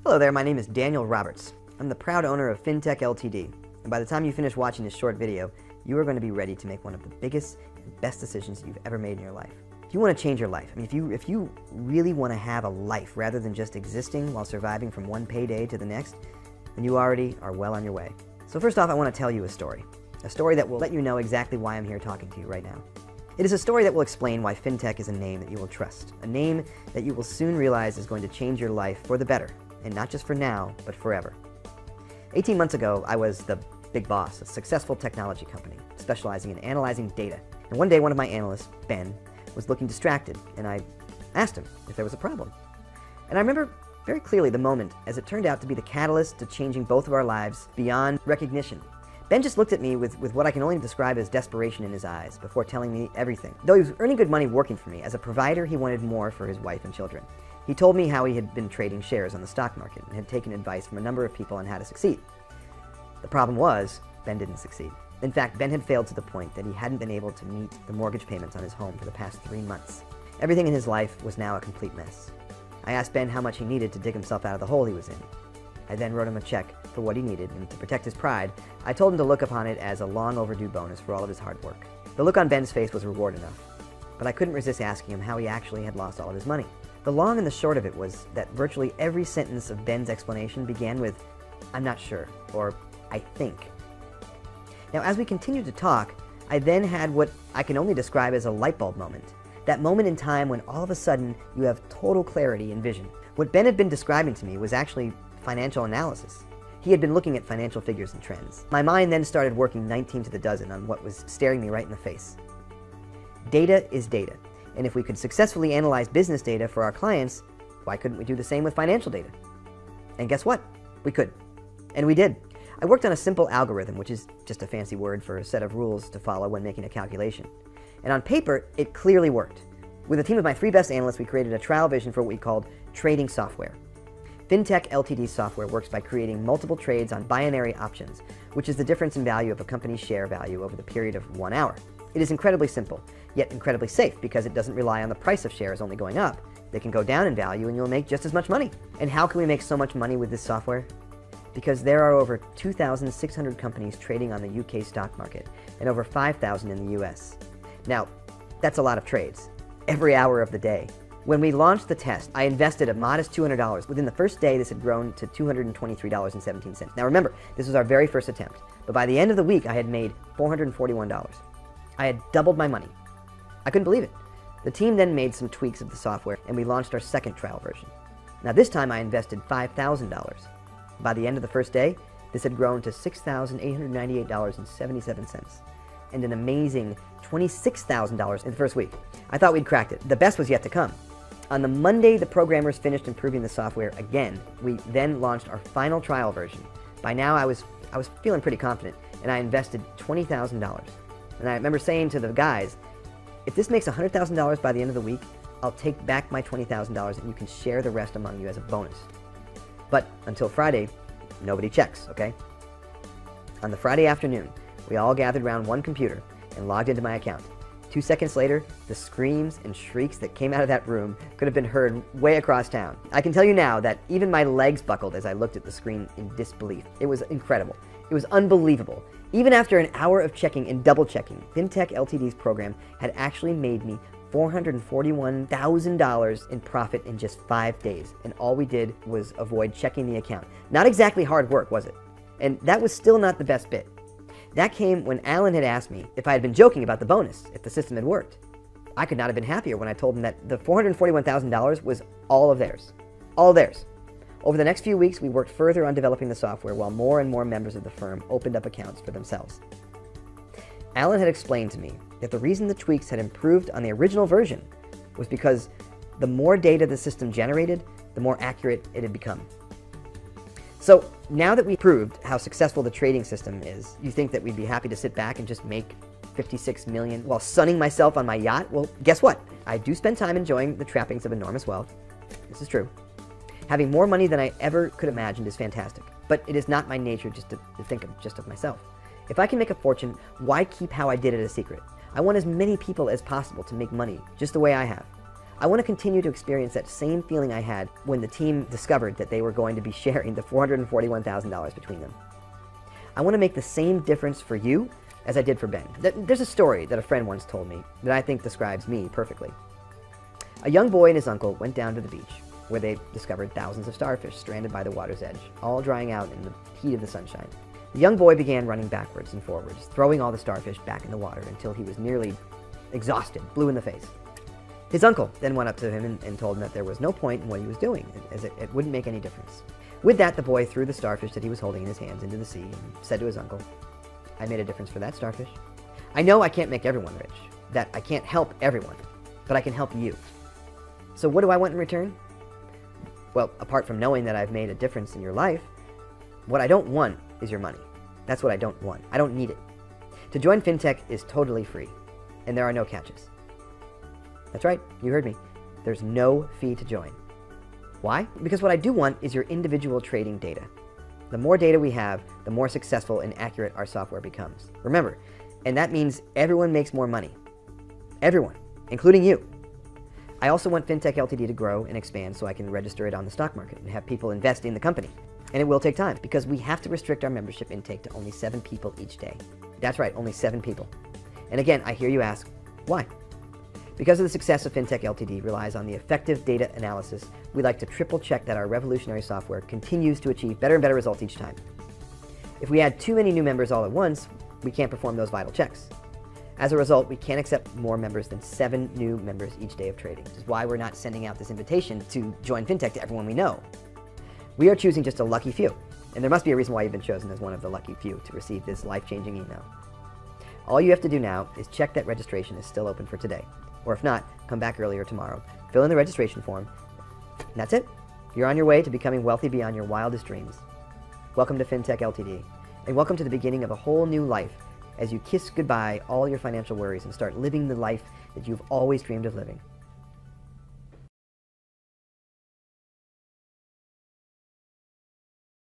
Hello there, my name is Daniel Roberts. I'm the proud owner of FinTech Ltd. And by the time you finish watching this short video, you are going to be ready to make one of the biggest and best decisions you've ever made in your life. If you want to change your life, if you really want to have a life rather than just existing while surviving from one payday to the next, then you already are well on your way. So first off, I want to tell you a story that will let you know exactly why I'm here talking to you right now. It is a story that will explain why FinTech is a name that you will trust, a name that you will soon realize is going to change your life for the better, and not just for now, but forever. 18 months ago, I was the big boss, a successful technology company, specializing in analyzing data. And one day, one of my analysts, Ben, was looking distracted, and I asked him if there was a problem. And I remember very clearly the moment, as it turned out to be the catalyst to changing both of our lives beyond recognition. Ben just looked at me with what I can only describe as desperation in his eyes before telling me everything. Though he was earning good money working for me, as a provider he wanted more for his wife and children. He told me how he had been trading shares on the stock market and had taken advice from a number of people on how to succeed. The problem was, Ben didn't succeed. In fact, Ben had failed to the point that he hadn't been able to meet the mortgage payments on his home for the past 3 months. Everything in his life was now a complete mess. I asked Ben how much he needed to dig himself out of the hole he was in. I then wrote him a check for what he needed, and to protect his pride, I told him to look upon it as a long overdue bonus for all of his hard work. The look on Ben's face was reward enough, but I couldn't resist asking him how he actually had lost all of his money. The long and the short of it was that virtually every sentence of Ben's explanation began with, "I'm not sure," or "I think." Now, as we continued to talk, I then had what I can only describe as a light bulb moment. That moment in time when all of a sudden you have total clarity and vision. What Ben had been describing to me was actually financial analysis. He had been looking at financial figures and trends. My mind then started working 19 to the dozen on what was staring me right in the face. Data is data, and if we could successfully analyze business data for our clients, why couldn't we do the same with financial data? And guess what? We could. And we did. I worked on a simple algorithm, which is just a fancy word for a set of rules to follow when making a calculation. And on paper, it clearly worked. With a team of my 3 best analysts, we created a trial vision for what we called trading software. FinTech Ltd software works by creating multiple trades on binary options, which is the difference in value of a company's share value over the period of 1 hour. It is incredibly simple, yet incredibly safe because it doesn't rely on the price of shares only going up. They can go down in value and you'll make just as much money. And how can we make so much money with this software? Because there are over 2,600 companies trading on the UK stock market and over 5,000 in the US. Now, that's a lot of trades, every hour of the day. When we launched the test, I invested a modest $200. Within the first day, this had grown to $223.17. Now remember, this was our very first attempt, but by the end of the week, I had made $441. I had doubled my money. I couldn't believe it. The team then made some tweaks of the software, and we launched our second trial version. Now this time, I invested $5,000. By the end of the first day, this had grown to $6,898.77, and an amazing $26,000 in the first week. I thought we'd cracked it. The best was yet to come. On the Monday the programmers finished improving the software again, we then launched our final trial version. By now I was feeling pretty confident, and I invested $20,000. And I remember saying to the guys, if this makes $100,000 by the end of the week, I'll take back my $20,000 and you can share the rest among you as a bonus. But until Friday, nobody checks, okay? On the Friday afternoon, we all gathered around one computer and logged into my account. 2 seconds later, the screams and shrieks that came out of that room could have been heard way across town. I can tell you now that even my legs buckled as I looked at the screen in disbelief. It was incredible. It was unbelievable. Even after an hour of checking and double checking, FinTech Ltd's program had actually made me $441,000 in profit in just 5 days. And all we did was avoid checking the account. Not exactly hard work, was it? And that was still not the best bit. That came when Alan had asked me if I had been joking about the bonus, if the system had worked. I could not have been happier when I told him that the $441,000 was all of theirs. All theirs. Over the next few weeks, we worked further on developing the software while more and more members of the firm opened up accounts for themselves. Alan had explained to me that the reason the tweaks had improved on the original version was because the more data the system generated, the more accurate it had become. So now that we proved how successful the trading system is, you think that we'd be happy to sit back and just make $56 million while sunning myself on my yacht? Well, guess what? I do spend time enjoying the trappings of enormous wealth. This is true. Having more money than I ever could imagine is fantastic, but it is not my nature just to think of myself. If I can make a fortune, why keep how I did it a secret? I want as many people as possible to make money just the way I have. I want to continue to experience that same feeling I had when the team discovered that they were going to be sharing the $441,000 between them. I want to make the same difference for you as I did for Ben. There's a story that a friend once told me that I think describes me perfectly. A young boy and his uncle went down to the beach, where they discovered thousands of starfish stranded by the water's edge, all drying out in the heat of the sunshine. The young boy began running backwards and forwards, throwing all the starfish back in the water until he was nearly exhausted, blue in the face. His uncle then went up to him and told him that there was no point in what he was doing, as it wouldn't make any difference. With that, the boy threw the starfish that he was holding in his hands into the sea and said to his uncle, "I made a difference for that starfish. I know I can't make everyone rich, that I can't help everyone, but I can help you. So what do I want in return? Well, apart from knowing that I've made a difference in your life, what I don't want is your money. That's what I don't want. I don't need it. To join FinTech is totally free, and there are no catches." That's right, you heard me. There's no fee to join. Why? Because what I do want is your individual trading data. The more data we have, the more successful and accurate our software becomes. Remember, and that means everyone makes more money. Everyone, including you. I also want FinTech Ltd to grow and expand so I can register it on the stock market and have people invest in the company. And it will take time because we have to restrict our membership intake to only 7 people each day. That's right, only 7 people. And again, I hear you ask, why? Because of the success of FinTech Ltd relies on the effective data analysis, we like to triple check that our revolutionary software continues to achieve better and better results each time. If we add too many new members all at once, we can't perform those vital checks. As a result, we can't accept more members than 7 new members each day of trading, which is why we're not sending out this invitation to join FinTech to everyone we know. We are choosing just a lucky few, and there must be a reason why you've been chosen as one of the lucky few to receive this life-changing email. All you have to do now is check that registration is still open for today. Or if not, come back earlier tomorrow, fill in the registration form, and that's it. You're on your way to becoming wealthy beyond your wildest dreams. Welcome to FinTech Ltd, and welcome to the beginning of a whole new life as you kiss goodbye all your financial worries and start living the life that you've always dreamed of living.